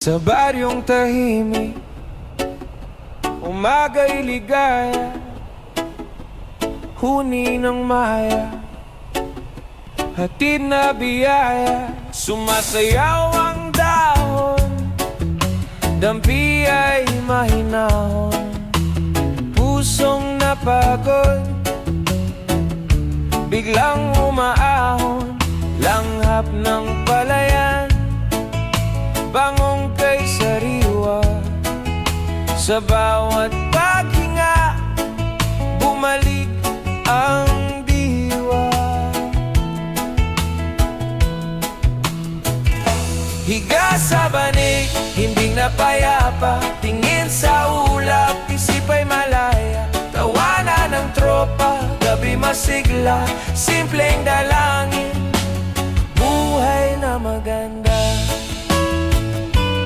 Sa baryong tahimik, umaga'y ligaya, huni ng maya, hatid na biyaya. Sumasayaw ang dahon, dampi ay mahinahon, pusong napagod, biglang umaahon, langhap ng palayan, bangong kay sariwa. Sa bawat paghinga, bumalik ang diwa. Higa sa banig, himbing na payapa, tingin sa ulap, isip ay malaya. Tawanan ng tropa, gabi masigla, simpleng dalangin,